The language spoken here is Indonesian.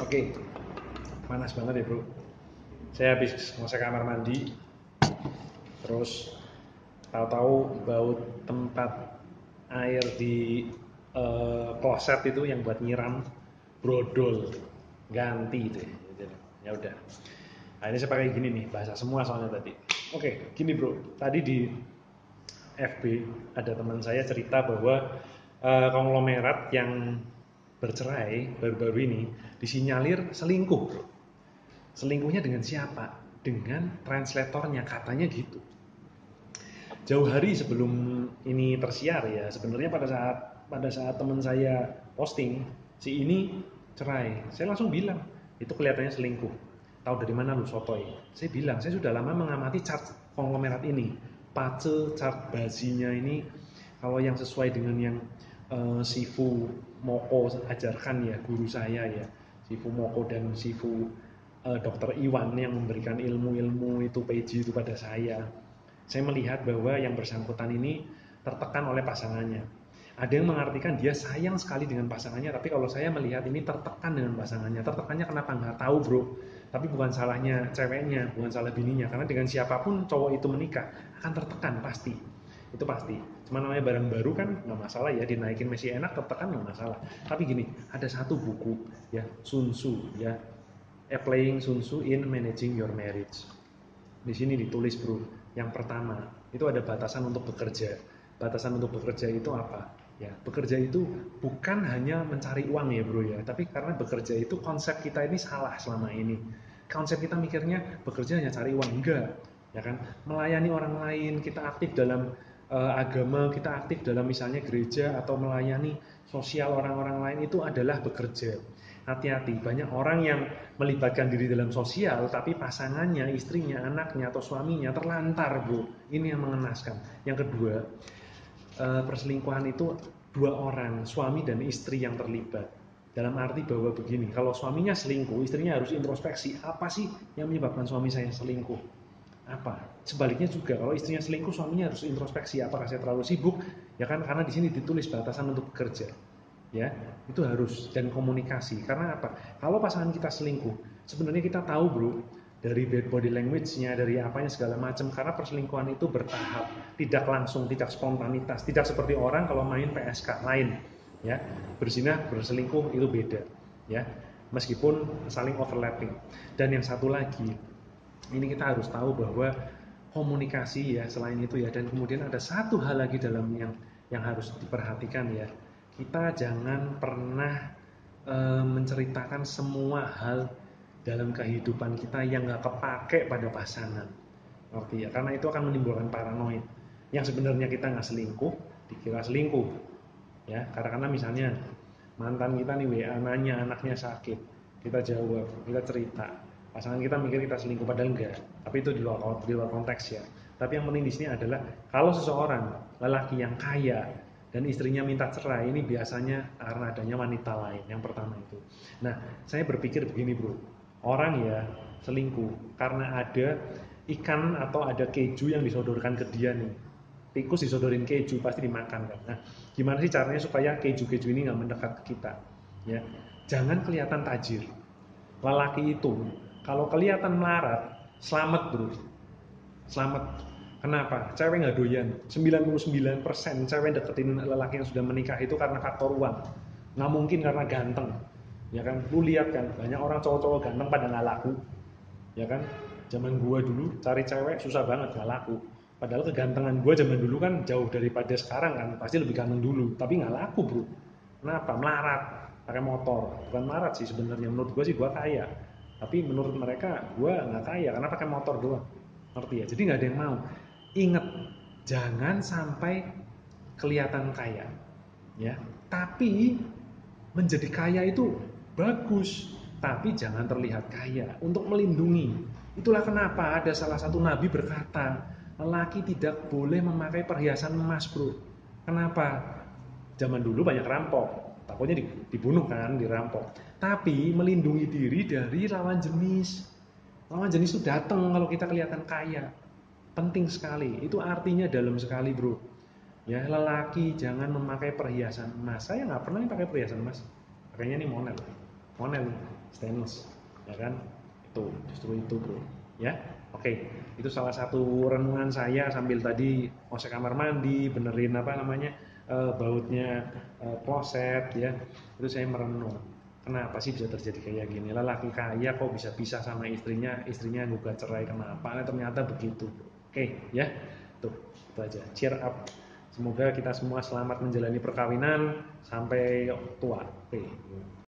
Oke, panas banget ya bro. Saya habis ngecek kamar mandi, terus tahu-tahu bau tempat air di kloset itu yang buat nyiram brodol, ganti deh. Ya udah. Nah, ini saya pakai gini nih, bahasa semua soalnya tadi. Oke, gini bro. Tadi di FB ada teman saya cerita bahwa konglomerat yang bercerai baru-baru ini disinyalir selingkuh bro. Selingkuhnya dengan siapa? Dengan translatornya, katanya gitu. Jauh hari sebelum ini tersiar ya, sebenarnya pada saat teman saya posting si ini cerai, saya langsung bilang itu kelihatannya selingkuh. Tahu dari mana lu sotoy? Saya bilang saya sudah lama mengamati chart konglomerat ini, pace chart bazinya ini. Kalau yang sesuai dengan yang Sifu Moko ajarkan ya, guru saya ya, Sifu Moko dan Sifu Dr. Iwan yang memberikan ilmu-ilmu itu PJ itu pada saya melihat bahwa yang bersangkutan ini tertekan oleh pasangannya. Ada yang mengartikan dia sayang sekali dengan pasangannya, tapi kalau saya melihat ini tertekan dengan pasangannya. Tertekannya kenapa? Nggak tahu bro. Tapi bukan salahnya ceweknya, bukan salah bininya. Karena dengan siapapun cowok itu menikah, akan tertekan pasti. Itu pasti. Cuma namanya barang baru kan nggak masalah ya, dinaikin masih enak, tertekan nggak masalah. Tapi gini, ada satu buku ya, Sun Tzu ya, Applying Sun Tzu in Managing Your Marriage. Di sini ditulis bro, yang pertama itu ada batasan untuk bekerja. Batasan untuk bekerja itu apa? Ya, bekerja itu bukan hanya mencari uang ya bro ya, tapi karena bekerja itu konsep kita ini salah selama ini. Konsep kita mikirnya bekerja hanya cari uang, enggak, ya kan? Melayani orang lain, kita aktif dalam agama, kita aktif dalam misalnya gereja atau melayani sosial orang-orang lain itu adalah bekerja. Hati-hati, banyak orang yang melibatkan diri dalam sosial, tapi pasangannya, istrinya, anaknya, atau suaminya terlantar, bro. Ini yang mengenaskan. Yang kedua, perselingkuhan itu dua orang, suami dan istri yang terlibat. Dalam arti bahwa begini, kalau suaminya selingkuh, istrinya harus introspeksi, apa sih yang menyebabkan suami saya selingkuh? Apa? Sebaliknya juga, kalau istrinya selingkuh, suaminya harus introspeksi, apakah saya terlalu sibuk? Ya kan, karena di sini ditulis batasan untuk bekerja. Ya, itu harus, dan komunikasi. Karena apa? Kalau pasangan kita selingkuh, sebenarnya kita tahu bro, dari body language-nya, dari apanya segala macam. Karena perselingkuhan itu bertahap, tidak langsung, tidak spontanitas, tidak seperti orang kalau main PSK lain. Ya, berzinah, berselingkuh itu beda. Ya, meskipun saling overlapping. Dan yang satu lagi, ini kita harus tahu bahwa komunikasi ya, selain itu ya, dan kemudian ada satu hal lagi dalam yang harus diperhatikan ya, kita jangan pernah menceritakan semua hal dalam kehidupan kita yang nggak kepake pada pasangan, ngerti ya? Karena itu akan menimbulkan paranoid. Yang sebenarnya kita nggak selingkuh, dikira selingkuh, ya. Karena misalnya mantan kita nih WA nanya anaknya sakit, kita jawab, kita cerita, pasangan kita mikir kita selingkuh padahal enggak. Tapi itu di luar konteks ya. Tapi yang penting di sini adalah kalau seseorang lelaki yang kaya dan istrinya minta cerai, ini biasanya karena adanya wanita lain. Yang pertama itu. Nah, saya berpikir begini bro, orang ya selingkuh karena ada ikan atau ada keju yang disodorkan ke dia nih. Tikus disodorin keju pasti dimakan kan. Nah, gimana sih caranya supaya keju-keju ini nggak mendekat ke kita? Ya, jangan kelihatan tajir. Lelaki itu kalau kelihatan melarat, selamat bro, selamat. Kenapa? Cewek nggak doyan. 99% cewek deketin lelaki yang sudah menikah itu karena faktor uang. Nggak mungkin karena ganteng. Ya kan? Lu lihat kan, banyak orang cowok-cowok ganteng pada nggak laku. Ya kan? Zaman gua dulu cari cewek susah banget, nggak laku. Padahal kegantengan gua zaman dulu kan jauh daripada sekarang kan. Pasti lebih ganteng dulu. Tapi nggak laku bro. Kenapa? Melarat. Pakai motor. Bukan melarat sih sebenarnya. Menurut gua sih gua kaya. Tapi menurut mereka gua nggak kaya karena pakai motor doang. Ngerti ya? Jadi nggak ada yang mau. Ingat, jangan sampai kelihatan kaya, ya. Tapi menjadi kaya itu bagus, tapi jangan terlihat kaya untuk melindungi. Itulah kenapa ada salah satu nabi berkata, lelaki tidak boleh memakai perhiasan emas, bro. Kenapa? Zaman dulu banyak rampok, takutnya dibunuh kan, dirampok. Tapi melindungi diri dari lawan jenis. Lawan jenis itu datang kalau kita kelihatan kaya. Penting sekali, itu artinya dalam sekali bro. Ya, lelaki jangan memakai perhiasan emas. Saya nggak pernah pakai perhiasan emas, pakainya ini monel, monel. stainless, ya kan? Itu justru itu bro, ya. Oke, itu salah satu renungan saya sambil tadi ngosek kamar mandi, benerin apa namanya bautnya kloset ya. Itu saya merenung, kenapa sih bisa terjadi kayak gini? Lelaki kaya kok bisa pisah sama istrinya gugat cerai kenapa? Nah, ternyata begitu. Oke, ya. Tuh, itu aja. Cheer up. Semoga kita semua selamat menjalani perkawinan sampai tua. Oke.